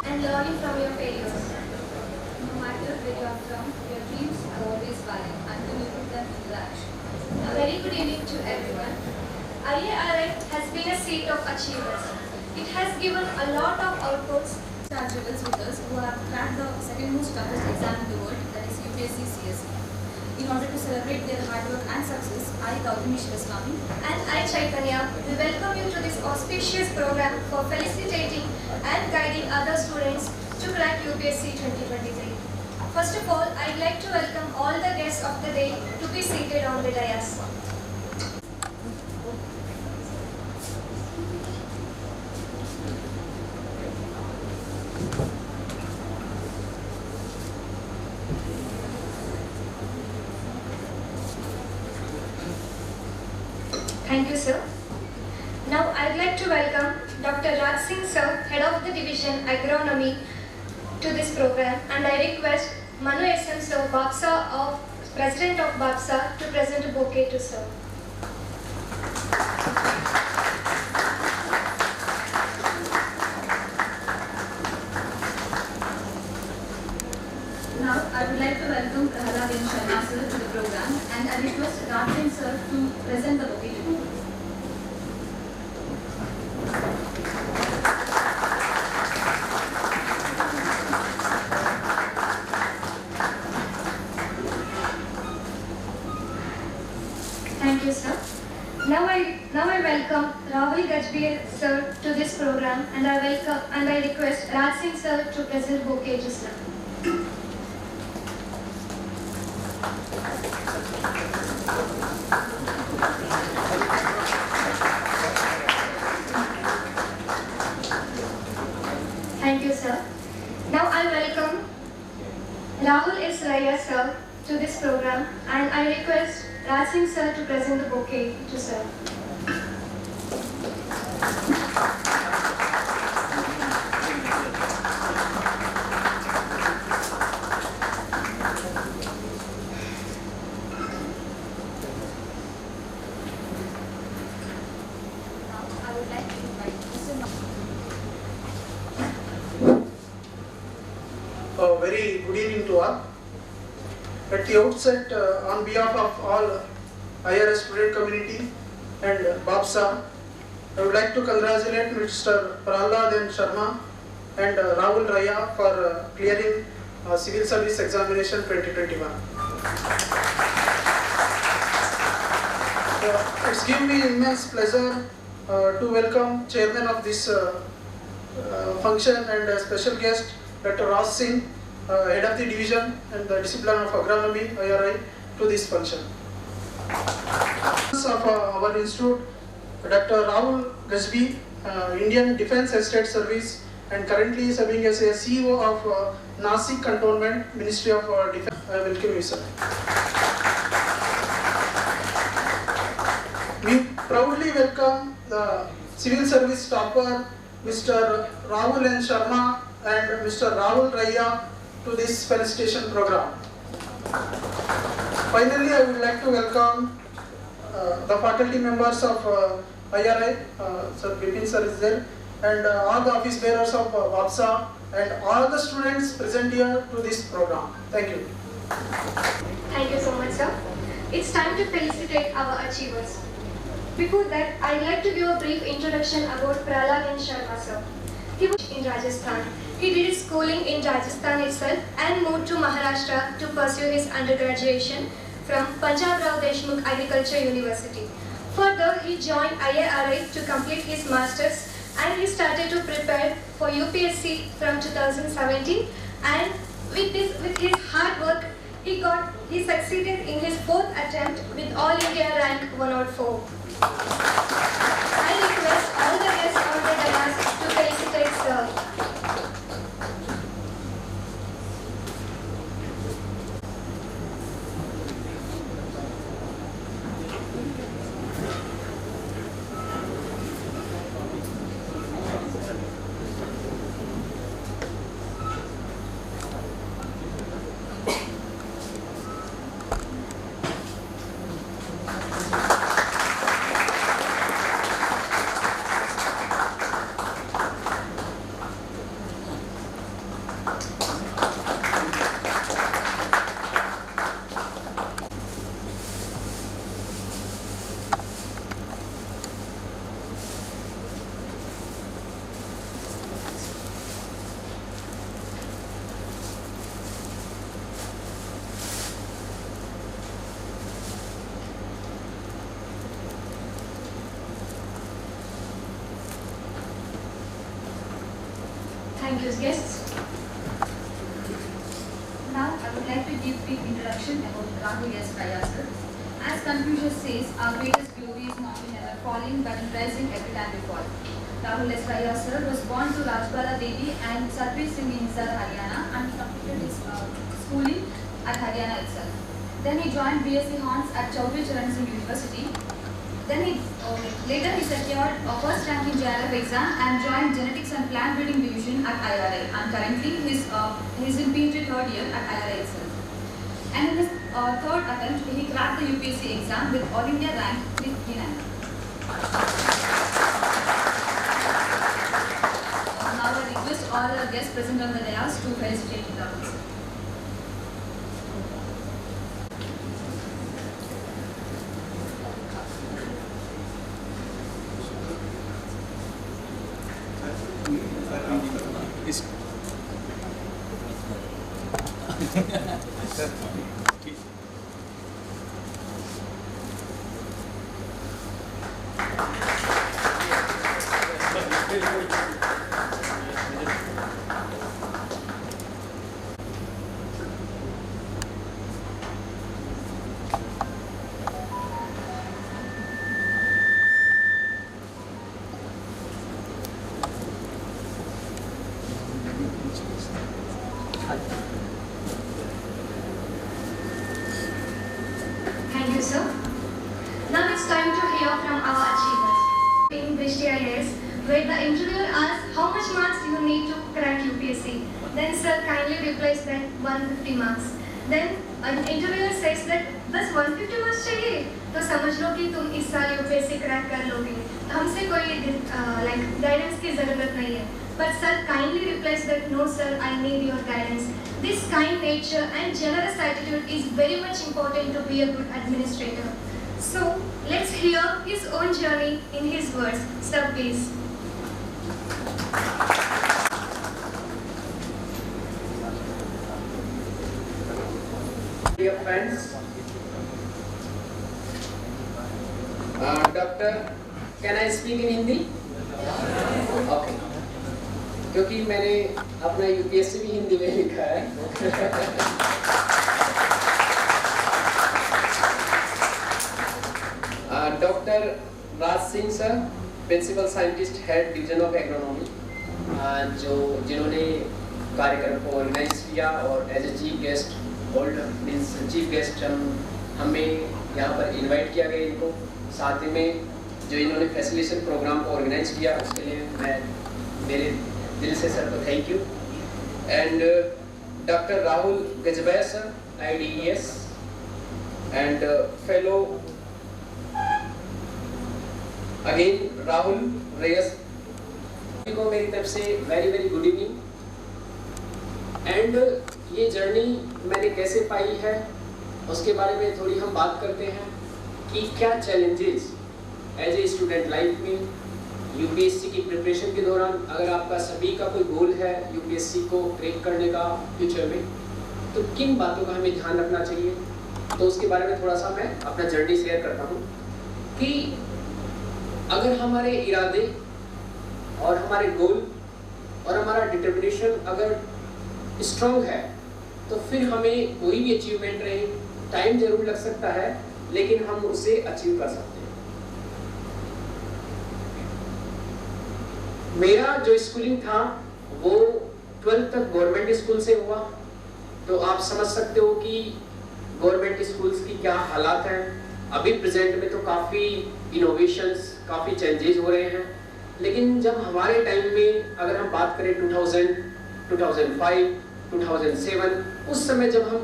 And learning from your failures. No matter where you are from, your dreams are always valid until you put them into action. A very good evening to everyone. IARI has been a seat of achievers. It has given a lot of outputs. Our jewels with us who have cracked the second most toughest exam in the world, that is UPSC CSE. In order to celebrate their hard work and success, I, Gautami Shivaswamy, and I, Chaitanya, we welcome you to this auspicious program for felicitating and guiding other students to crack UPSC 2023. First of all, I'd like to welcome all the guests of the day to be seated on the dais. Thank you, sir. Now, I'd like to welcome Dr. Raj Singh, sir, Head of the Division Agronomy, to this program, and I request Manu SM, sir, President of BAPSA, to present a bouquet to sir. Now, I would like to welcome Prahalad N. Sharma sir to the program, and I request Raj Singh sir to present the bouquet to you. Thank you, sir. Now I welcome Rahul Gajbir, sir, to this program, and I request Raj Singh, sir, to present bouquet to sir. Thank you, sir. Now I welcome Rahul S. Raya, sir, to this program, and I request Raj Singh, sir, to present the bouquet to sir. I would like to invite Mr. A very good evening to all. At the outset, on behalf of all IRS student community and BAPSA, I would like to congratulate Mr. Prahalad N. Sharma and Rahul Raya for clearing Civil Service Examination 2021. It's given me immense pleasure to welcome Chairman of this function and a special guest, Dr. Raj Singh, Head of the Division and the Discipline of Agronomy, IRI, to this function. Of our institute, Dr. Rahul Gajbir, Indian Defence Estate Service, and currently serving as a CEO of Nasik Cantonment, Ministry of Defence. I welcome you, sir. We proudly welcome the Civil Service topper, Mr. Rahul N. Sharma and Mr. Rahul Raya, to this felicitation program. Finally, I would like to welcome the faculty members of IRI, Sir Bipin sir is there, and all the office bearers of BAPSA and all the students present here to this program. Thank you. Thank you so much, sir. It's time to felicitate our achievers. Before that, I'd like to give a brief introduction about Prahalad N. Sharma, sir. He was in Rajasthan. He did his schooling in Rajasthan itself and moved to Maharashtra to pursue his undergraduation from Punjab Rao Deshmukh Agriculture University. Further, he joined IARI to complete his masters, and he started to prepare for UPSC from 2017, and with his hard work, he got He succeeded in his 4th attempt with All India rank 104. I request all the guests on the dais to felicitate Sir. Thank you, guests. Now, I would like to give a quick introduction about Rahul S. Raya, sir. As Confucius says, our greatest glory is not in never falling, but in rising every time we fall. Rahul S. Raya, sir, was born to Rajbala Devi and Satwir Singh in Nizar, Haryana, and completed his schooling at Haryana itself. Then he joined BSc Hons at Chaudhry Charan Singh University. Then later he secured a first rank in JRF exam and joined Genetics and Plant Breeding Division at IRI, and currently he's in PhD 3rd year at IRI itself. And in his 3rd attempt, he cracked the UPSC exam with All India rank 359. Now I request all the guests present on the dais to felicitate Rahul, sir. Thank you, sir. Now it's time to hear from our achievers. In Brishti IAS, where the interviewer asks how much marks you need to crack UPSC. Then sir kindly replies that 150 marks. Then an interviewer says that बस 150 marks चाहिए तो समझ लो कि तुम इस साल UPSC crack कर लोगे. हमसे कोई गाइडेंस की जरूरत नहीं है. But sir kindly replies that no sir, I need your guidance. This kind nature and generous attitude is very much important to be a good administrator. So let's hear his own journey in his words. Sir, please. Dear friends, Doctor, can I speak in Hindi? Okay. क्योंकि मैंने अपना UPSC भी हिंदी में लिखा है. Dr. Raj Singh sir, Principal Scientist, Head Division of Agronomy, जिन्होंने कार्यक्रम को ऑर्गेनाइज किया और as a chief guest chief guest हमें यहाँ पर इनवाइट किया गया इनको. साथ ही में जो इन्होंने फैसिलिटेशन प्रोग्राम को ऑर्गेनाइज किया उसके लिए मैं मेरे दिल से सर को thank you. And doctor Rahul Gajbair sir, IDES and fellow again Rahul Reyes को मेरी तरफ से very very good evening. And ये जर्नी मैंने कैसे पाई है उसके बारे में थोड़ी हम बात करते हैं कि क्या challenges as a student life में UPSC की प्रिपरेशन के दौरान, अगर आपका सभी का कोई गोल है UPSC को क्रैक करने का फ्यूचर में, तो किन बातों का हमें ध्यान रखना चाहिए. तो उसके बारे में थोड़ा सा मैं अपना जर्नी शेयर करता हूँ कि अगर हमारे इरादे और हमारे गोल और हमारा डिटर्मिनेशन अगर स्ट्रॉन्ग है तो फिर हमें कोई भी अचीवमेंट रहे टाइम जरूर लग सकता है, लेकिन हम उसे अचीव कर सकते हैं। मेरा जो स्कूलिंग था वो 12th तक गवर्नमेंट स्कूल से हुआ, तो आप समझ सकते हो कि गवर्नमेंट स्कूल्स की क्या हालात हैं। अभी प्रेजेंट में तो काफ़ी इनोवेशंस, काफ़ी चेंजेस हो रहे हैं, लेकिन जब हमारे टाइम में अगर हम बात करें 2000, 2005, 2007, उस समय जब हम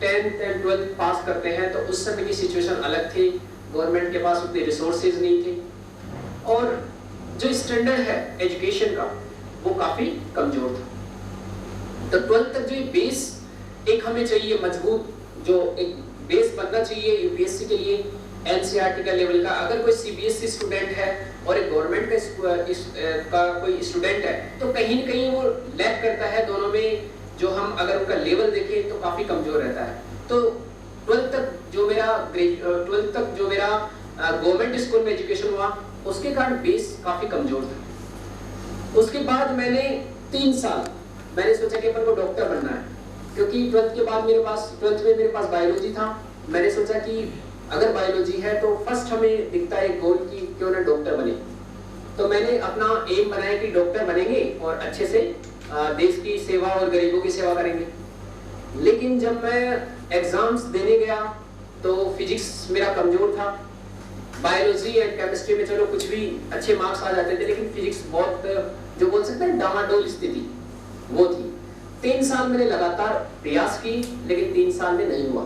10th एंड 12th पास करते हैं तो उस समय की सिचुएशन अलग थी। गवर्नमेंट के पास उतने रिसोर्सेज नहीं थे और जो स्टैंडर्ड है एजुकेशन का वो काफ़ी कमज़ोर था। तो 12th तक जो ये बेस एक हमें चाहिए मजबूत, जो एक बेस बनना चाहिए यूपीएससी के लिए एनसीईआरटी का लेवल का। अगर कोई सीबीएसई स्टूडेंट है और एक गवर्नमेंट का कोई स्टूडेंट है तो कहीं न कहीं वो लैग करता है दोनों में, जो हम अगर उनका लेवल देखें तो काफ़ी कमज़ोर रहता है। तो 12th तक जो मेरा गवर्नमेंट स्कूल में एजुकेशन हुआ उसके कारण बेस काफ़ी कमज़ोर था। उसके बाद मैंने 3 साल मैंने सोचा कि अपन को डॉक्टर बनना है, क्योंकि 12th के बाद 12th में मेरे पास बायोलॉजी था। मैंने सोचा कि अगर बायोलॉजी है तो फर्स्ट हमें दिखता है गोल कि क्यों ना डॉक्टर बने। तो मैंने अपना एम बनाया कि डॉक्टर बनेंगे और अच्छे से देश की सेवा और गरीबों की सेवा करेंगे। लेकिन जब मैं एग्जाम्स देने गया तो फिजिक्स मेरा कमजोर था। बायोलॉजी एंड केमिस्ट्री में चलो कुछ भी अच्छे मार्क्स आ जाते थे, लेकिन फिजिक्स बहुत, जो बोल सकते हैं डामाडोल स्थिति वो थी। 3 साल मैंने लगातार प्रयास की, लेकिन 3 साल में नहीं हुआ।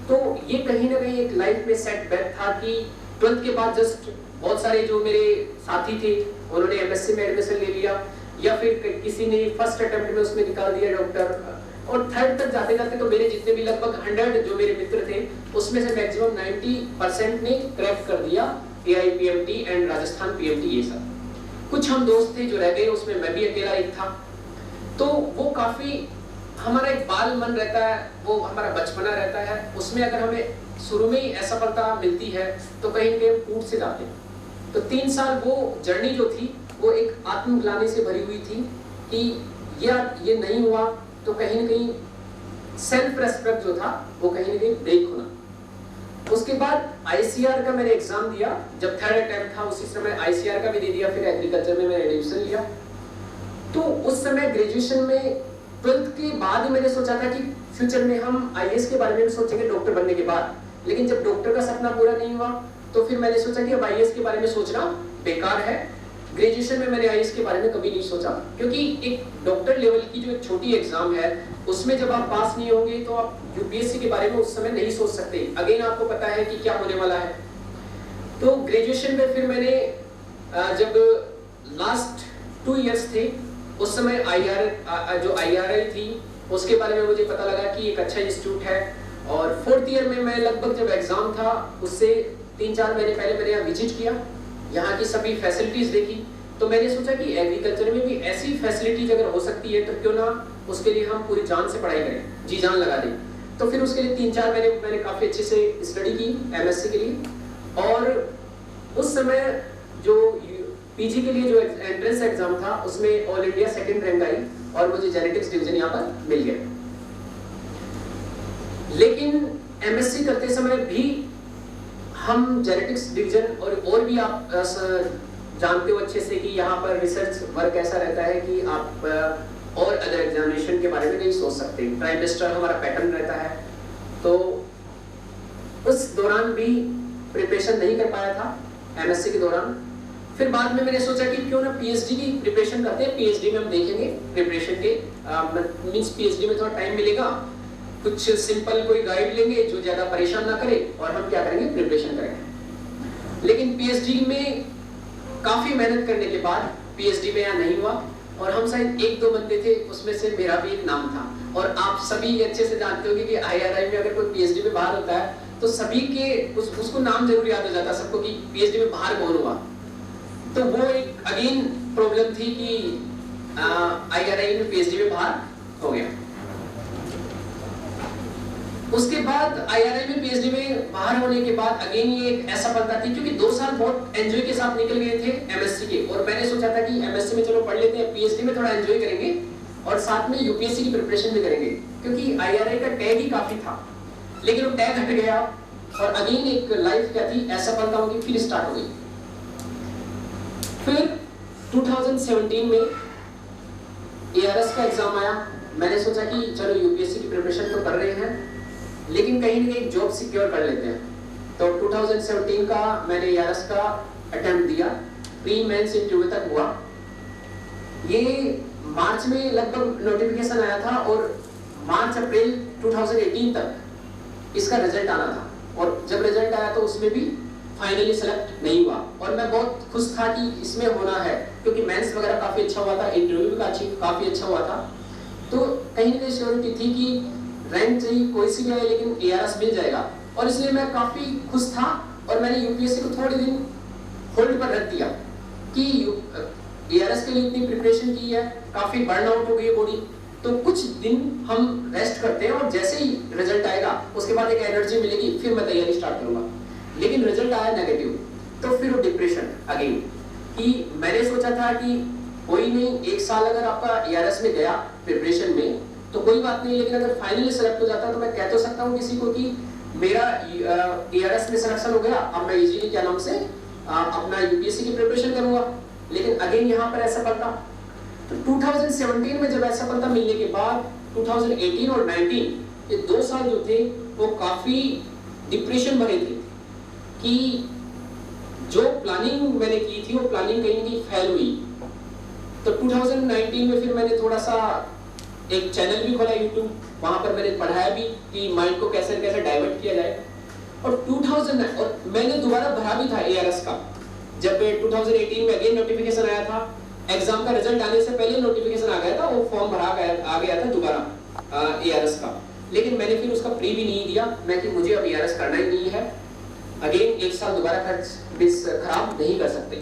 तो ये कहीं ना कहीं एक लाइफ में सेटबैक था कि 12th के बाद जस्ट बहुत सारे जो मेरे साथी थे उन्होंने एमएससी में एडमिशन ले लिया, या फिर किसी ने फर्स्ट अटेम्प्ट में उसमें निकाल दिया डॉक्टर, और 3rd तक जाते जाते तो मेरे जितने भी लगभग 100 जो मेरे मित्र थे उसमें से मैक्सिमम 90% ने क्रैक कर दिया AIPMT एंड राजस्थान PMT। ये सब कुछ हम दोस्त थे जो रह गए, उसमें मैं भी अकेला एक था। तो वो काफी हमारा एक बाल मन रहता है, वो हमारा बचपना रहता है, उसमें अगर हमें शुरू में ही असफलता मिलती है तो कहीं ना कहीं टूट से जाते हैं। तो 3 साल वो जर्नी जो थी वो एक आत्मग्लानि से भरी हुई थी कि यार ये नहीं हुआ तो कहीं ना कहीं सेल्फ रेस्पेक्ट जो था वो कहीं ना कहीं ब्रेक होना। उसके बाद ICR का मैंने एग्जाम दिया, जब 3rd अटेम्प्ट था उसी समय ICR का भी दे दिया, फिर एग्रीकल्चर में मैंने एडमिशन लिया। तो उस समय ग्रेजुएशन में 12th के बाद मैंने सोचा था कि फ्यूचर में हम IAS के बारे में भी सोचेंगे डॉक्टर बनने के बाद, लेकिन जब डॉक्टर का सपना पूरा नहीं हुआ तो फिर मैंने सोचा कि अब IAS के बारे में सोचना बेकार है। ग्रेजुएशन में मैंने IAS के बारे में कभी नहीं सोचा, क्योंकि एक डॉक्टर लेवल की जो एक छोटी एग्जाम है उसमें जब आप पास नहीं होंगे तो आप यूपीएससी के बारे में उस समय नहीं सोच सकते। अगेन आपको पता है कि क्या होने वाला है। तो ग्रेजुएशन में फिर मैंने जब लास्ट 2 इयर्स थे उस समय IRI थी उसके बारे में मुझे पता लगा कि एक अच्छा इंस्टीट्यूट है। और 4th ईयर में मैं लगभग जब एग्जाम था उससे 3-4 महीने पहले मैंने यहाँ विजिट किया, यहाँ की सभी फैसिलिटीज देखी। तो मैंने सोचा कि एग्रीकल्चर में भी ऐसी फैसिलिटीज अगर हो सकती है तो क्यों ना उसके लिए हम पूरी जान से पढ़ाई करें, जी जान लगा दें। तो फिर उसके लिए 3-4 महीने मैंने काफ़ी अच्छे से स्टडी की MSc के लिए। और उस समय जो PG के लिए जो एंट्रेंस एग्जाम था उसमें ऑल इंडिया 2nd रैंक आई और मुझे जेनेटिक्स डिवीजन यहाँ पर मिल गया। लेकिन MSc करते समय भी हम जेनेटिक्स डिवीजन और भी आप जानते हो अच्छे से कि यहाँ पर रिसर्च वर्क ऐसा रहता है कि आप और अदर एग्जामिनेशन के बारे में नहीं सोच सकते। ट्राइमेस्टर हमारा पैटर्न रहता है, तो उस दौरान भी प्रिपरेशन नहीं कर पाया था MSc के दौरान। फिर बाद में मैंने सोचा कि क्यों ना PhD की प्रिपरेशन करते हैं। PhD में हम देखेंगे प्रिपरेशन के मींस PhD में थोड़ा टाइम मिलेगा, कुछ सिंपल कोई गाइड लेंगे जो ज्यादा परेशान ना करे और हम क्या करेंगे प्रिपरेशन करेंगे। लेकिन PhD में काफी मेहनत करने के बाद PhD में यहाँ नहीं हुआ और हम शायद 1-2 बंदे थे, उसमें से मेरा भी एक नाम था। और आप सभी अच्छे से जानते होंगे कि IRI में अगर कोई PhD में बाहर होता है तो सभी के उसको नाम जरूर याद हो जाता है सबको कि PhD में बाहर कौन हुआ। तो वो एक अगेन प्रॉब्लम थी कि IRI में PhD में बाहर हो गया। उसके बाद IRI में PhD में बाहर होने के बाद अगेन ये एक असफलता थी, क्योंकि 2 साल बहुत एंजॉय के साथ निकल गए थे MSc के। और मैंने सोचा था कि MSc में चलो पढ़ लेते हैं, PhD में थोड़ा एंजॉय करेंगे और साथ में UPSC की प्रिपरेशन भी करेंगे, क्योंकि IRI का टैग ही काफी था। लेकिन वो टैग हट गया और अगेन एक लाइफ क्या थी, असफलताओं की फिर स्टार्ट हो गई। फिर 2017 में ARS का एग्जाम आया। मैंने सोचा कि चलो यूपीएससी की प्रिपरेशन तो कर रहे हैं, लेकिन कहीं ना कहीं जॉब सिक्योर कर लेते हैं। तो 2017 का मैंने ARS का अटेम्प्ट दिया, प्री मेंस इंटरव्यू तक हुआ। ये मार्च में लगभग नोटिफिकेशन आया था और मार्च अप्रैल 2018 तक इसका रिजल्ट आना था, और जब रिजल्ट आया तो उसमें भी फाइनली सेलेक्ट नहीं हुआ। और मैं बहुत खुश था कि इसमें होना है, क्योंकि मेंस वगैरह काफी अच्छा हुआ था, इंटरव्यू भी काफी अच्छा हुआ था। तो कहीं ना कहीं श्योरिटी थी कि रैंक चाहिए कोई सी भी आए, लेकिन ARS मिल जाएगा। और इसलिए मैं काफी खुश था और मैंने यूपीएससी को थोड़े दिन होल्ड पर रख दिया कि ARS के लिए इतनी प्रिपरेशन की है, काफी बर्न आउट हो गई है बॉडी, तो कुछ दिन हम रेस्ट करते हैं और जैसे ही रिजल्ट आएगा उसके बाद एक एनर्जी मिलेगी, फिर मैं तैयारी स्टार्ट करूंगा। लेकिन रिजल्ट आया नेगेटिव, तो फिर वो डिप्रेशन अगेन, कि मैंने सोचा था कि कोई नहीं, एक साल अगर आपका ARS में गया प्रिपरेशन में तो कोई बात नहीं, लेकिन अगर फाइनली सेलेक्ट हो जाता तो मैं कह तो सकता हूँ किसी को कि मेरा ARS में सिलेक्शन हो गया, अब मैं इजीली क्या नाम से अपना यूपीएससी की प्रिपरेशन करूंगा। लेकिन अगेन यहाँ पर असफलता। तो 2017 में जब असफलता मिलने के बाद 2018 और 19 ये 2 साल जो थे वो काफी डिप्रेशन भरे थे, कि जो प्लानिंग मैंने की थी वो प्लानिंग कहीं ना कहीं फेल हुई। तो 2019 में फिर मैंने थोड़ा सा एक चैनल भी खोला YouTube, वहां पर मैंने पढ़ाया भी कि माइंड को कैसे कैसे डाइवर्ट किया जाए। और 2009 और मैंने दोबारा भरा भी था ARS का, जब 2018 में अगेन नोटिफिकेशन आया था, एग्जाम का रिजल्ट आने से पहले नोटिफिकेशन आ गया था, वो फॉर्म आ गया था दोबारा ARS का। लेकिन मैंने फिर उसका प्री भी नहीं दिया, मैं कि मुझे अब ARS करना ही नहीं है, अगेन एक साल दोबारा खराब नहीं कर सकते।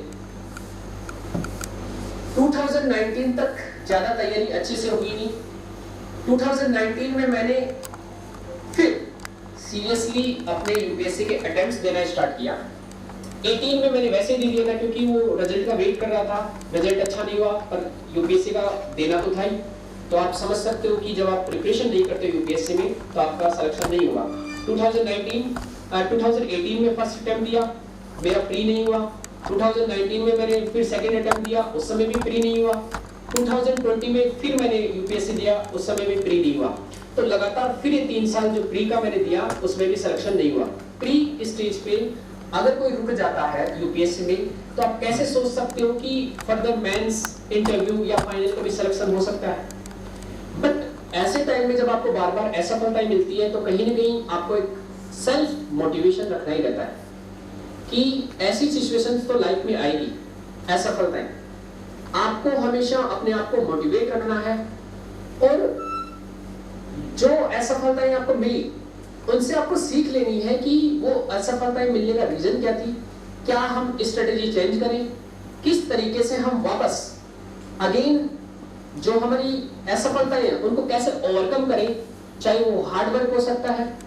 2019 तक ज्यादा तैयारी अच्छे से हुई नहीं। 2019 में मैंने फिर सीरियसली अपने यूपीएससी के अटेम्प्ट्स देना स्टार्ट किया। 18 में मैंने वैसे दे दिया था क्योंकि वो रिजल्ट का वेट कर रहा था, रिजल्ट अच्छा नहीं हुआ पर यूपीएससी का देना तो था ही। तो आप समझ सकते हो कि जब आप प्रिपरेशन नहीं करते यूपीएससी में तो आपका सिलेक्शन नहीं होगा। 2018 में फर्स्ट अटेम्प्ट दिया, मेरा प्री नहीं हुआ। 2019 में मैंने फिर सेकंड अटेम्प्ट दिया, उस समय भी प्री नहीं हुआ। 2020 में फिर मैंने यूपीएससी दिया, उस समय भी प्री नहीं हुआ। तो लगातार फिर ये 3 साल जो प्री का मैंने दिया उसमें भी सिलेक्शन नहीं हुआ। प्री स्टेज पे अगर कोई रुक जाता है यूपीएससी में तो आप कैसे सोच सकते हो कि फर्दर मेंस इंटरव्यू या फाइनल का भी सिलेक्शन हो सकता है। बट ऐसे टाइम में जब आपको बार बार असफलता मिलती है तो कहीं ना कहीं आपको एक सेल्फ मोटिवेशन रखना ही रहता है कि ऐसी सिचुएशंस तो लाइफ में आएगी, असफलताएं। आपको हमेशा अपने आप को मोटिवेट रखना है और जो असफलताएं आपको मिली उनसे आपको सीख लेनी है कि वो असफलताएं मिलने का रीजन क्या थी, क्या हम स्ट्रेटेजी चेंज करें, किस तरीके से हम वापस अगेन जो हमारी असफलताएं हैं उनको कैसे ओवरकम करें। चाहे वो हार्ड वर्क हो सकता है,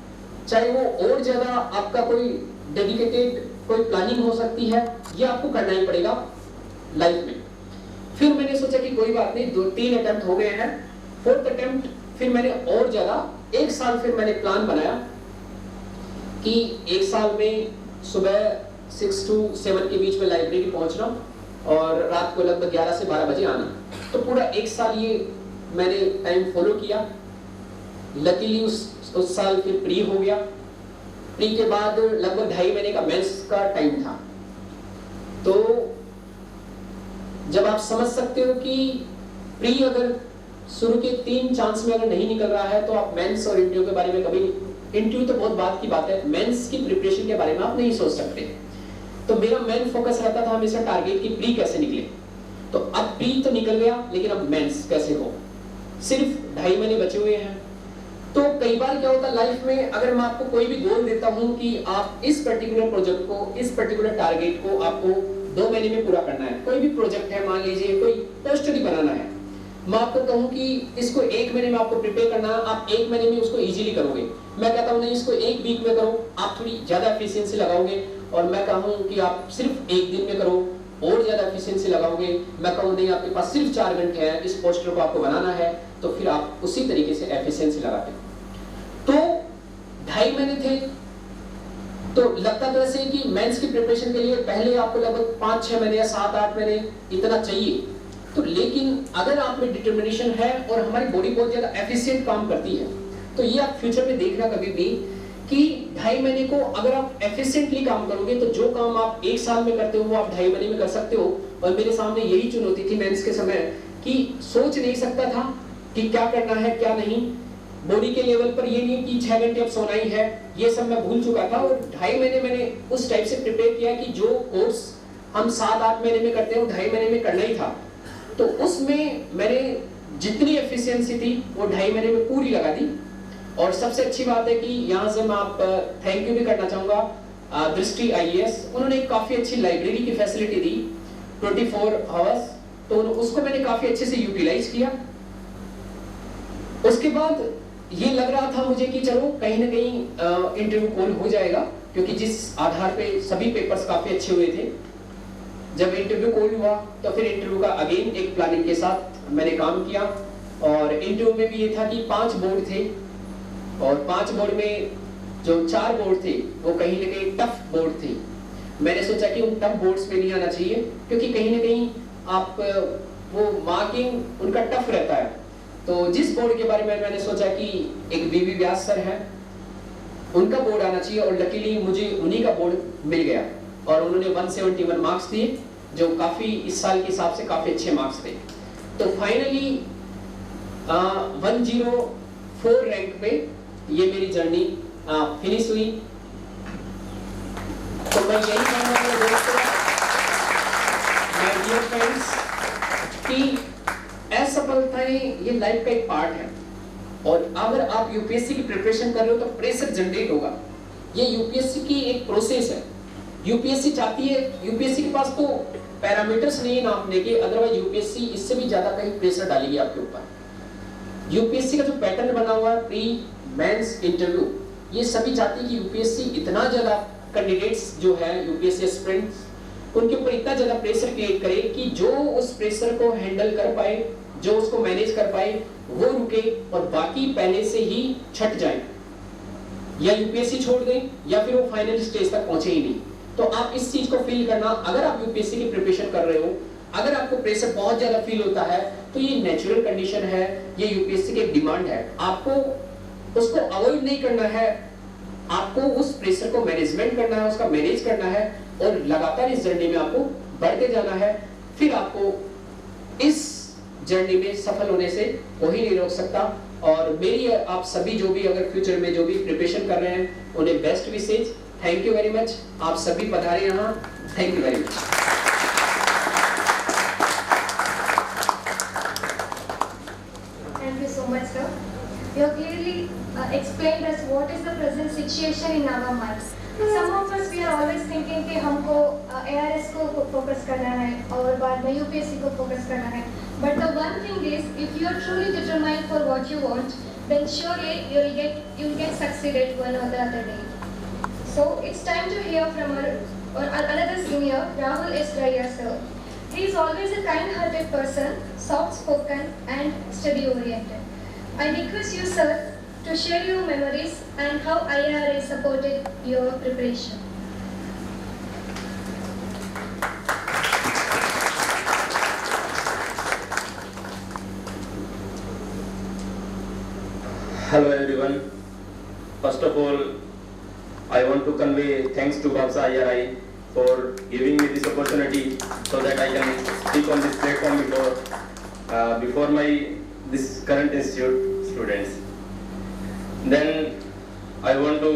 चाहे वो और ज्यादा आपका कोई डेडिकेटेड कोई प्लानिंग हो सकती है, ये आपको करना ही पड़ेगा लाइफ में। फिर मैंने सोचा कि कोई बात नहीं, 2-3 अटेम्प्ट हो गए हैं, 4th अटेम्प्ट फिर मैंने और ज्यादा 1 साल फिर मैंने प्लान बनाया कि 1 साल में सुबह 6 to 7 के बीच में लाइब्रेरी पहुंचना और रात को लगभग 11 से 12 बजे आना। तो पूरा 1 साल ये मैंने टाइम फॉलो किया। लकीली उस साल फिर प्री हो गया। प्री के बाद लगभग 2.5 महीने का मेंस का टाइम था। तो जब आप समझ सकते हो कि प्री अगर शुरू के 3 चांस में अगर नहीं निकल रहा है तो आप मेंस और इंटरव्यू के बारे में कभी, इंटरव्यू तो बहुत बात की बात है, मेंस की प्रिपरेशन के बारे में आप नहीं सोच सकते। तो मेरा मेन फोकस रहता था हमेशा टारगेट की प्री कैसे निकले। तो अब प्री तो निकल गया, लेकिन अब मेंस कैसे हो। सिर्फ 2.5 महीने बचे हुए हैं। तो कई बार क्या होता है लाइफ में, अगर मैं आपको कोई भी गोल देता हूं कि आप इस पर्टिकुलर प्रोजेक्ट को, इस पर्टिकुलर टारगेट को आपको 2 महीने में पूरा करना है, कोई भी प्रोजेक्ट है, मान लीजिए कोई पोस्टर ही बनाना है, मैं आपको कहूं कि इसको 1 महीने में आपको प्रिपेयर करना है, आप 1 महीने में उसको इजीली करोगे। मैं कहता हूं नहीं, इसको 1 वीक में करो, आप थोड़ी ज्यादा एफिशिएंसी लगाओगे। और मैं कहूं कि आप सिर्फ 1 दिन में करो और ज्यादा एफिशिएंसी लगाओगे। मैं कहूं नहीं, आपके पास सिर्फ 4 घंटे हैं, इस पोस्टर को आपको बनाना है, तो फिर आप उसी तरीके से एफिशिएंसी लगाते हो। तो 2.5 महीने थे, तो लगता था जैसे कि मेंस की प्रिपरेशन के लिए पहले आपको लगभग 5-6 महीने या 7-8 महीने इतना चाहिए। तो लेकिन अगर आप में डिटर्मिनेशन है और हमारी बॉडी बहुत ज्यादा एफिशिएंट काम करती है, तो ये आप फ्यूचर में देखना कभी भी कि 2.5 महीने को अगर आप एफिशिएंटली काम करोगे तो जो काम आप 1 साल में करते हो वो आप 2.5 महीने में कर सकते हो। और मेरे सामने यही चुनौती थी मेंस के समय कि सोच नहीं सकता था कि क्या करना है क्या नहीं। बॉडी के लेवल पर ये नहीं कि 6 घंटे अब सोना ही है, ये सब मैं भूल चुका था। और 2.5 महीने मैंने उस टाइप से प्रिपेयर किया कि जो कोर्स हम 7-8 महीने में करते हैं वो 2.5 महीने में करना ही था। तो उसमें मैंने जितनी एफिशिएंसी थी वो 2.5 महीने में पूरी लगा दी। और सबसे अच्छी बात है कि यहाँ से मैं आप थैंक यू भी करना चाहूँगा दृष्टि IAS, उन्होंने एक काफ़ी अच्छी लाइब्रेरी की फैसिलिटी दी 24 आवर्स, तो उसको मैंने काफ़ी अच्छे से यूटिलाइज किया। उसके बाद ये लग रहा था मुझे कि चलो कहीं ना कहीं इंटरव्यू कॉल हो जाएगा, क्योंकि जिस आधार पे सभी पेपर्स काफ़ी अच्छे हुए थे। जब इंटरव्यू कॉल हुआ तो फिर इंटरव्यू का अगेन एक प्लानिंग के साथ मैंने काम किया। और इंटरव्यू में भी ये था कि 5 बोर्ड थे और 5 बोर्ड में जो 4 बोर्ड थे वो कहीं ना कहीं टफ बोर्ड थे। मैंने सोचा कि उन टफ बोर्ड्स पे नहीं आना चाहिए, क्योंकि कहीं ना कहीं आप वो मार्किंग उनका टफ रहता है। तो जिस बोर्ड के बारे में मैंने सोचा कि एक BB व्यास सर है, उनका बोर्ड आना चाहिए, और लकीली मुझे उन्हीं का बोर्ड मिल गया और उन्होंने 171 मार्क्स दिए, जो काफ़ी इस साल के हिसाब से काफ़ी अच्छे मार्क्स थे। तो फाइनली 104 रैंक पे ये मेरी जर्नी फिनिश हुई। तो मैं यही कहूँगा मेरे दोस्तों, माय डियर फ्रेंड्स, कि असफलताएं ये लाइफ का एक पार्ट है। और अगर आप यूपीएससी की प्रिपरेशन कर रहे हो तो प्रेशर जनरेट होगा। ये यूपीएससी की एक प्रोसेस है। यूपीएससी चाहती है, यूपीएससी के पास तो पैरामीटर्स नहीं है नापने के, अदरवाइज यूपीएससी इससे भी ज्यादा कहीं प्रेशर डालेगी आपके ऊपर। यूपीएससी का जो पैटर्न बना हुआ है प्री मेंस इंटरव्यू, ये सभी चाहती है कि यूपीएससी इतना ज्यादा कैंडिडेट्स जो है यूपीएससी एस्पिरेंट्स, उनके ऊपर इतना ज्यादा प्रेशर क्रिएट करे कि जो उस प्रेशर को हैंडल कर पाए, जो उसको मैनेज कर पाए, वो रुके और बाकी पहले से ही छट जाए, या यूपीएससी छोड़ दें या फिर वो फाइनल स्टेज तक पहुंचे ही नहीं। तो आप इस चीज को फील करना, अगर आप यूपीएससी की प्रिपरेशन कर रहे हो, अगर आपको प्रेशर बहुत ज्यादा फील होता है तो ये नेचुरल कंडीशन है, ये यूपीएससी की एक डिमांड है। आपको उसको अवॉइड नहीं करना है, आपको उस प्रेशर को मैनेजमेंट करना है, उसका मैनेज करना है और लगातार इस जर्नी में आपको बढ़ते जाना है। फिर आपको इस जर्नी में सफल होने से कोई नहीं रोक सकता। और मेरी आप सभी जो भी अगर फ्यूचर में जो भी प्रिपरेशन कर रहे हैं उन्हें best wishes. Thank you very much, आप सभी पधारे यहाँ। Thank you very much. Thank you so much, sir. You have clearly explained us what is the present situation in our minds. Some of us we are always thinking कि हमको ARS को focus करना है और बाद में UPSC को focus करना है. But the one thing is, if you are truly determined for what you want, then surely you'll get succeeded one or the other day. So it's time to hear from another senior, Rahul S. Raya sir. He is always a kind-hearted person, soft-spoken and study-oriented. I request you, sir, to share your memories and how IRA supported your preparation. Hello everyone. First of all, I want to convey thanks to Babsa IRI for giving me this opportunity so that I can speak on this platform before this current institute students. Then I want to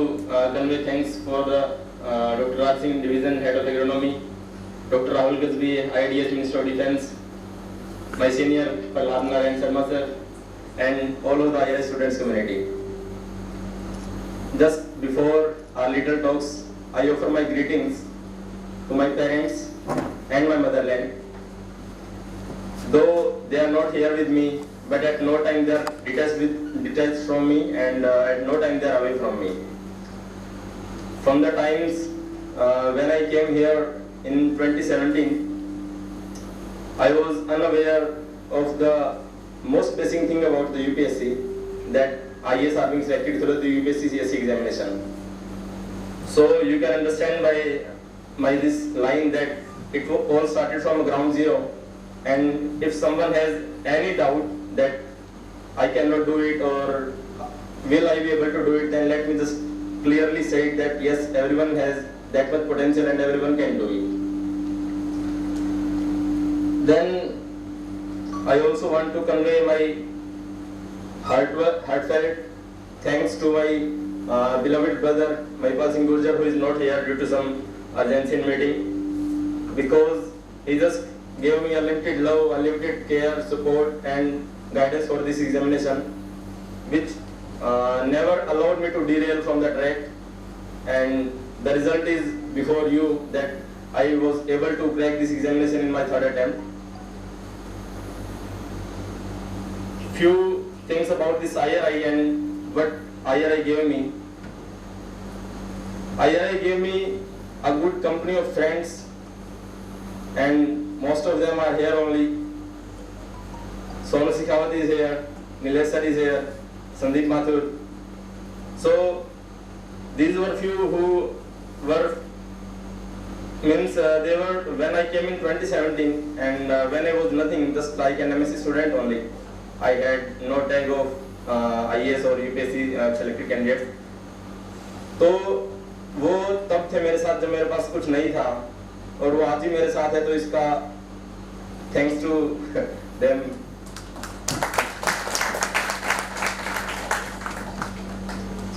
convey thanks for the Dr. Raj Singh, Division Head of Agronomy, Dr. Rahul Gazbi, IDS Minister of Defence, my senior Prahlad Narayan Sharma sir, and all of the IRS students community. Just before our little talks, I offer my greetings to my parents and my motherland. Though they are not here with me, but at no time they are detached from me, and at no time they are away from me. From the times when I came here in 2017, I was unaware of the most basic thing about the UPSC, that IAS are being selected through the UPSC CSE examination. So you can understand by this line that it all started from ground zero, and if someone has any doubt that I cannot do it or will I be able to do it, then let me just clearly say that yes, everyone has that much potential and everyone can do it. Then I also want to convey my heartfelt thanks to my beloved brother Mahipal Singh Gurjar, who is not here due to some urgency in meeting, because he just gave me unlimited love, unlimited care, support and guidance for this examination, which never allowed me to derail from the track, and the result is before you that I was able to crack this examination in my third attempt. Few things about this IRI and what IRI gave me. IRI gave me a good company of friends, and most of them are here only. Sonu Sikhawat is here, Nilesh sir is here, Sandeep Mathur. So these were few who were they were when I came in 2017, and when I was nothing, just like an MSc student only. I had no tag of IAS or UPSC selected candidates. तो वो तब थे मेरे साथ जब मेरे पास कुछ नहीं था, और वो आज ही मेरे साथ है, तो इसका thanks to them.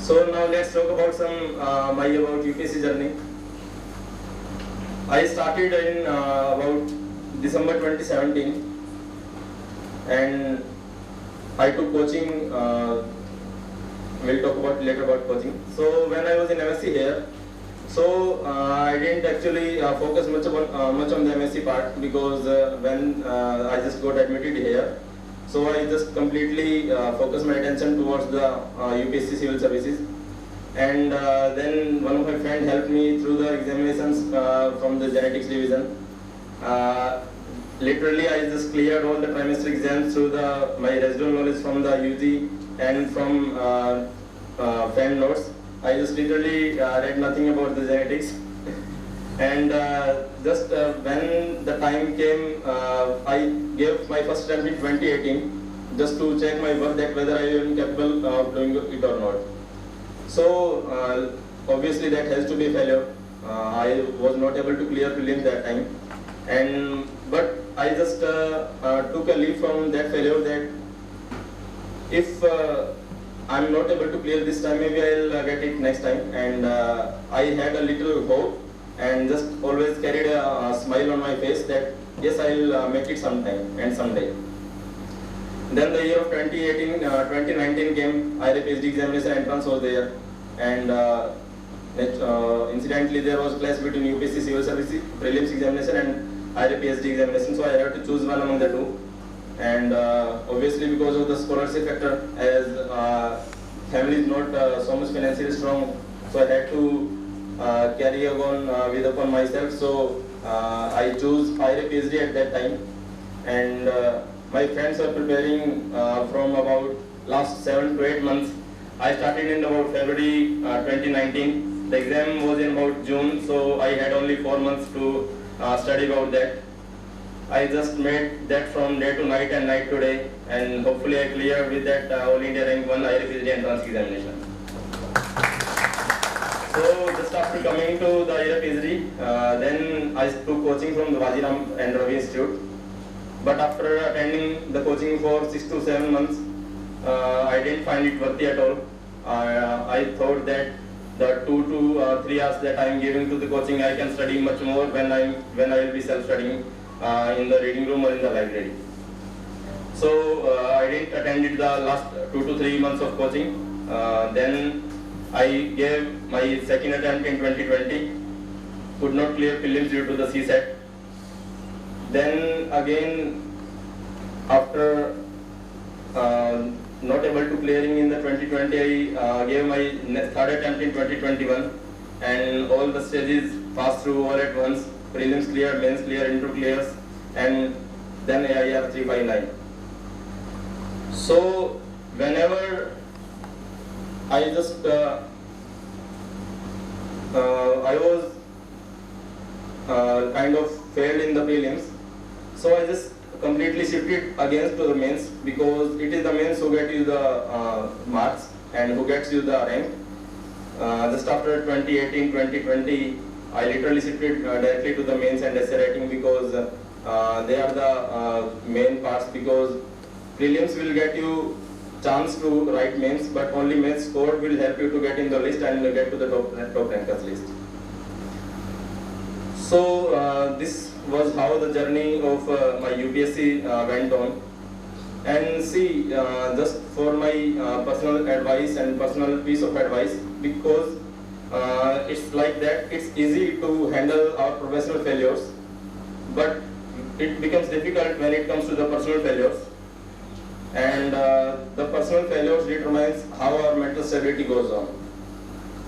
So now let's talk about some my about UPSC journey. I started in about December 2017, and I took coaching. We'll talk about later about coaching. So when I was in MSc here, so I didn't actually focus much on the MSc part, because when I just got admitted here, so I just completely focused my attention towards the UPSC civil services. And then one of my friends helped me through the examinations from the genetics division. Literally, I just cleared all the trimester exams through my residual knowledge from the UG and from fan notes. I just literally read nothing about the genetics. And just when the time came, I gave my first attempt in 2018 just to check my work, that whether I am capable of doing it or not. So obviously that has to be a failure. I was not able to clear prelims that time, but I just took a leap from that failure, that if I'm not able to clear this time, maybe I'll get it next time. And I had a little hope and just always carried a smile on my face that yes, I'll make it sometime and someday. Then the year of 2019 came, IRA PhD examination entrance was there, and incidentally there was clash between UPSC civil service prelims examination and IRA PhD examination, so I had to choose one among the two. And obviously because of the scholarship factor, as family is not so much financially strong, so I had to carry on with upon myself. So I chose IRA PhD at that time, and my friends were preparing from about last 7 to 8 months. I started in about February 2019. The exam was in about June, so I had only 4 months to study about that. I just made that from day to night and night to day, and hopefully I clear with that All India Rank 1 IRA PhD entrance examination. So just after coming to the IRA PhD, then I took coaching from the Vajiram and Ravi Institute. But after attending the coaching for 6 to 7 months, I didn't find it worthy at all. I thought that the 2 to 3 hours that I am giving to the coaching, I can study much more when I will be self-studying in the reading room or in the library. So I didn't attend the last 2 to 3 months of coaching. Then I gave my second attempt in 2020. Could not clear prelims due to the CSAT. Then again, after not able to clearing in the 2020, I gave my third attempt in 2021, and all the stages passed through all at once. Prelims cleared, mains cleared, intro clears, and then AIR 359. So whenever I just I was kind of failed in the prelims, so I just completely shifted against to the mains, because it is the mains who get you the marks and who gets you the rank. Just after 2018, 2020, I literally shifted directly to the mains and essay writing, because they are the main parts, because prelims will get you chance to write mains, but only mains score will help you to get in the list and get to the top rankers list. So this was how the journey of my UPSC went on. And see, just for my personal advice and personal piece of advice, because it's like that, it's easy to handle our professional failures, but it becomes difficult when it comes to the personal failures. And the personal failures determines how our mental stability goes on.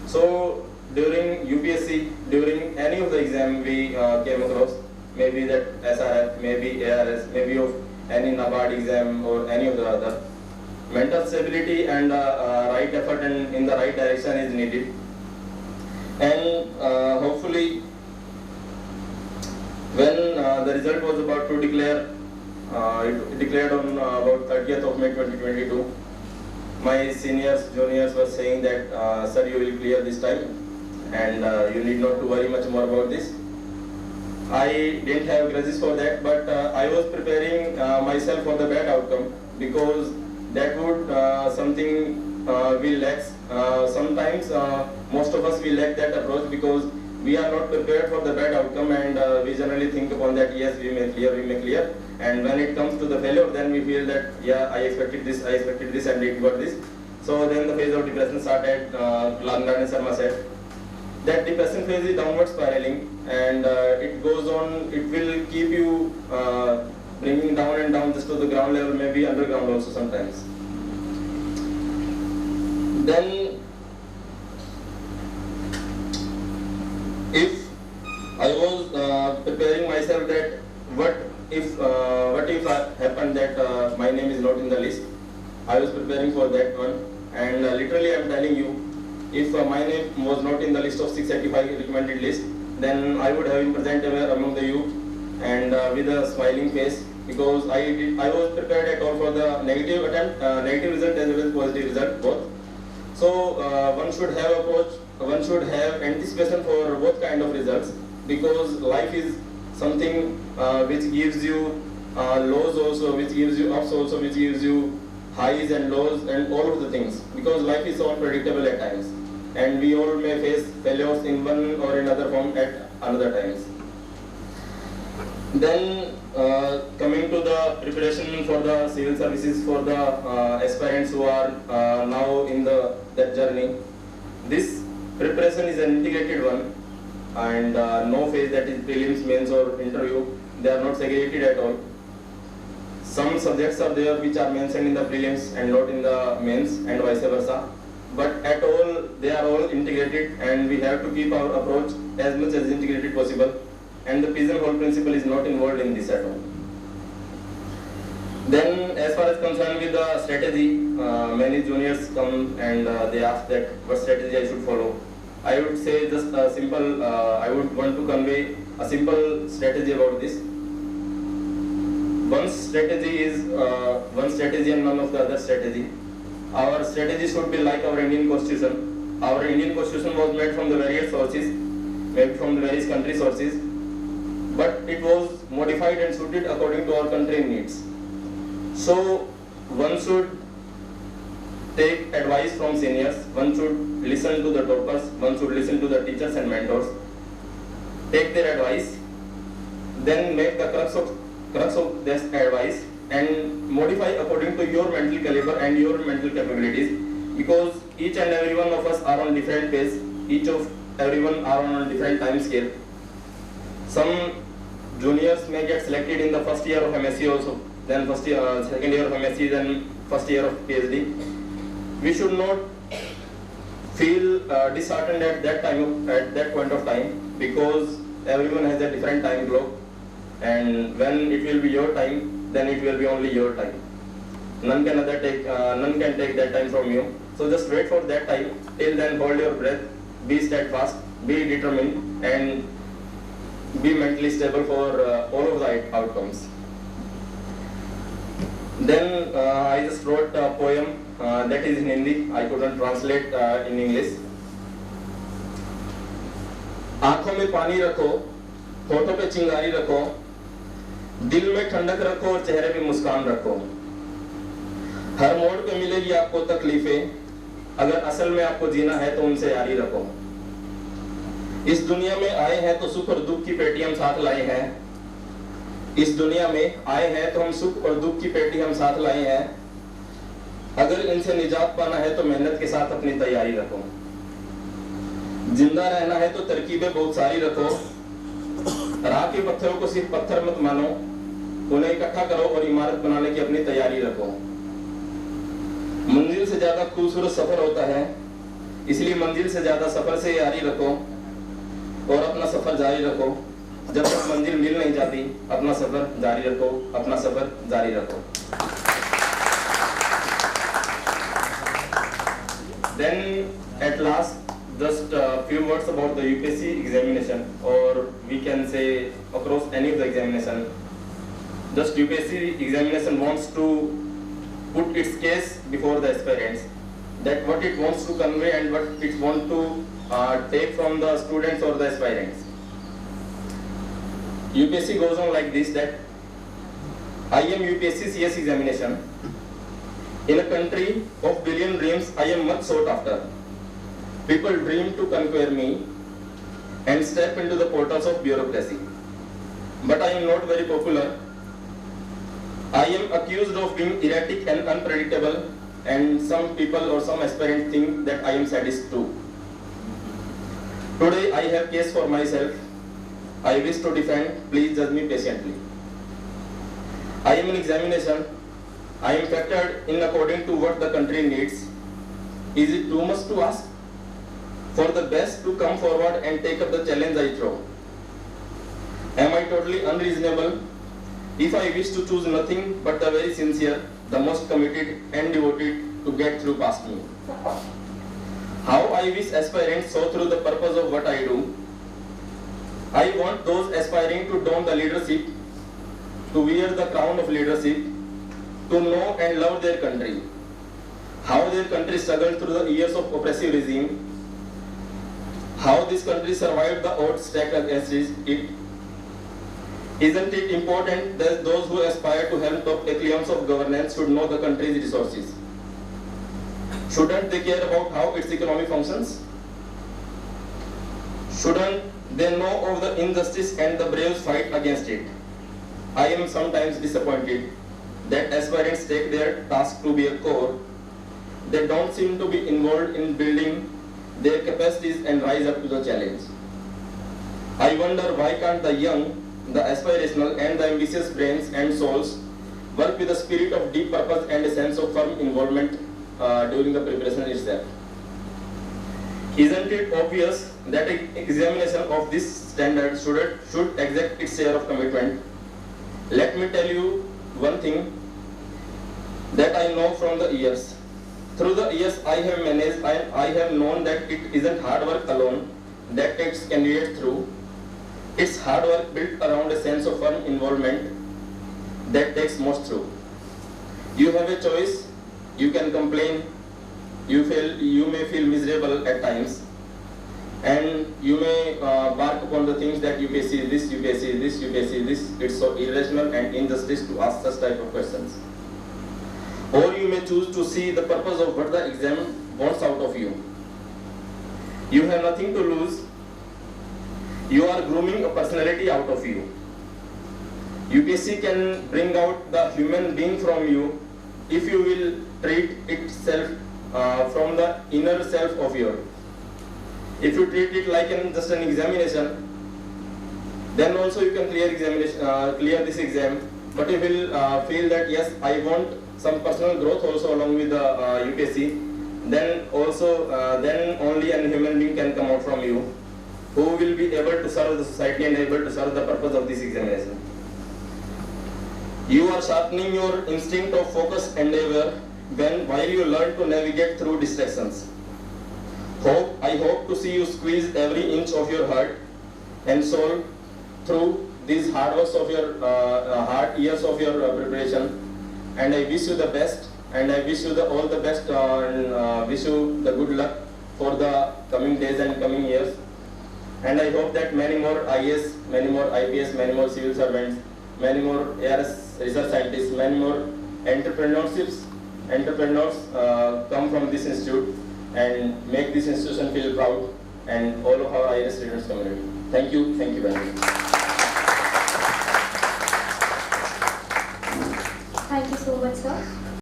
So during UPSC, during any of the exam we came across, maybe that SRF, maybe ARS, maybe of any NABARD exam or any of the other, mental stability and right effort and in the right direction is needed. And hopefully, when the result was about to declare, it declared on about 30th of May 2022. My seniors, juniors were saying that, sir, you will clear this time and you need not to worry much more about this. I didn't have grudges for that, but I was preparing myself for the bad outcome, because that would something we lack. Sometimes most of us we lack that approach, because we are not prepared for the bad outcome, and we generally think upon that, yes, we may clear. And when it comes to the failure, then we feel that, yeah, I expected this, and it got this. So then the phase of depression started. Langarne Sharma said that depression phase is downward spiraling, and it goes on. It will keep you bringing down and down just to the ground level, maybe underground also sometimes. Then, if I was preparing myself that what if happened that my name is not in the list, I was preparing for that one, and literally I am telling you, if my name was not in the list of 685 recommended list, then I would have been present among the youth and with a smiling face, because I was prepared at all for the negative attempt, negative result as well as positive result both. So one should have approach, one should have anticipation for both kind of results, because life is something which gives you lows also, which gives you ups also, which gives you highs and lows and all of the things, because life is so unpredictable at times, and we all may face failures in one or another form at another times. Then coming to the preparation for the civil services for the aspirants who are now in that journey, this preparation is an integrated one, and no phase that is prelims, mains or interview, they are not segregated at all. Some subjects are there which are mentioned in the prelims and not in the mains, and vice versa. But at all, they are all integrated, and we have to keep our approach as much as integrated possible. And the pigeonhole principle is not involved in this at all. Then, as far as concerned with the strategy, many juniors come and they ask that what strategy I should follow. I would say just a simple, I would want to convey a simple strategy about this. One strategy is one strategy and none of the other strategy. Our strategy should be like our Indian Constitution. Our Indian Constitution was made from the various sources, made from the various country sources, but it was modified and suited according to our country needs. So one should take advice from seniors, one should listen to the toppers, one should listen to the teachers and mentors, take their advice, then make the crux of this advice and modify according to your mental caliber and your mental capabilities, because each and every one of us are on different pace, each of everyone are on a different time scale. Some juniors may get selected in the first year of MSc also, then second year of MSc, then first year of PhD. We should not feel disheartened at that point of time, because everyone has a different time clock, and when it will be your time, then it will be only your time. None can take that time from you. So So just wait for that time. Till then, hold your breath, be steadfast, be determined, and be mentally stable for all of the outcomes. Then I just wrote a poem that is in Hindi. I couldn't translate in English. आंखों में पानी रखो, होठों पे चिंगारी रखो, दिल में ठंडक रखो और चेहरे पे मुस्कान रखो। हर मोड़ पे मिलेगी आपको तकलीफें, अगर असल में आपको जीना है तो उनसे यारी रखो। इस दुनिया में आए हैं तो सुख और दुख की पेटी हम साथ लाए हैं। इस दुनिया में आए हैं तो हम सुख और दुख की पेटी हम साथ लाए हैं। अगर इनसे निजात पाना है तो मेहनत के साथ अपनी तैयारी रखो। जिंदा रहना है तो तरकीबें बहुत सारी रखो। राह के पत्थरों को सिर्फ पत्थर मत मानो, उन्हें इकट्ठा करो और इमारत बनाने की अपनी तैयारी रखो। मंजिल से ज्यादा खूबसूरत सफर होता है, इसलिए मंजिल से ज्यादा सफर से यारी रखो और अपना सफर जारी रखो। जब तक मंजिल मिल नहीं जाती, अपना सफर जारी रखो, अपना सफर जारी रखो। Then at last, just a few words about the UPSC examination, or we can say across any of the examination. Just UPSC examination wants to put its case before the aspirants, that what it wants to convey and what it wants to take from the students or the aspirants. UPSC goes on like this, that I am UPSC CS examination. In a country of billion dreams, I am much sought after. People dream to conquer me and step into the portals of bureaucracy. But I am not very popular. I am accused of being erratic and unpredictable, and some people or some aspirants think that I am sadist too. Today I have case for myself. I wish to defend, please judge me patiently. I am in examination. I am factored in according to what the country needs. Is it too much to ask for the best to come forward and take up the challenge I throw? Am I totally unreasonable if I wish to choose nothing but the very sincere, the most committed and devoted to get through past me? How I wish aspirants saw through the purpose of what I do. I want those aspiring to don the leadership, to wear the crown of leadership, to know and love their country. How their country struggled through the years of oppressive regime. How this country survived the odds stacked against it. Isn't it important that those who aspire to help top echelons of governance should know the country's resources? Shouldn't they care about how its economy functions? Shouldn't they know of the injustice and the brave fight against it? I am sometimes disappointed that aspirants take their task to be a core. They don't seem to be involved in building their capacities and rise up to the challenge. I wonder why can't the young, the aspirational and the ambitious brains and souls work with a spirit of deep purpose and a sense of firm involvement during the preparation itself? Isn't it obvious that an examination of this standard should exact its share of commitment? Let me tell you one thing that I know from the years. Through the years I have managed, I have known that it isn't hard work alone that takes candidates through. It's hard work built around a sense of firm involvement that takes most through. You have a choice, you can complain, you may feel miserable at times, and you may bark upon the things that UPSC this, UPSC this, UPSC this. It's so irrational and injustice to ask such type of questions. Or you may choose to see the purpose of what the exam wants out of you. You have nothing to lose. You are grooming a personality out of you. UPSC can bring out the human being from you if you will treat itself from the inner self of your. If you treat it like just an examination, then also you can clear this exam. But you will feel that yes, I want some personal growth also along with the UPSC, then only a human being can come out from you, who will be able to serve the society and able to serve the purpose of this examination. You are sharpening your instinct of focus, endeavor, while you learn to navigate through distractions. I hope to see you squeeze every inch of your heart and soul through these hard works of your hard years of your preparation. And I wish you the best, and I wish you all the best, and wish you the good luck for the coming days and coming years. And I hope that many more IAS, many more IPS, many more civil servants, many more ARS research scientists, many more entrepreneurs come from this institute and make this institution feel proud, and all of our IAS students community. Thank you very much.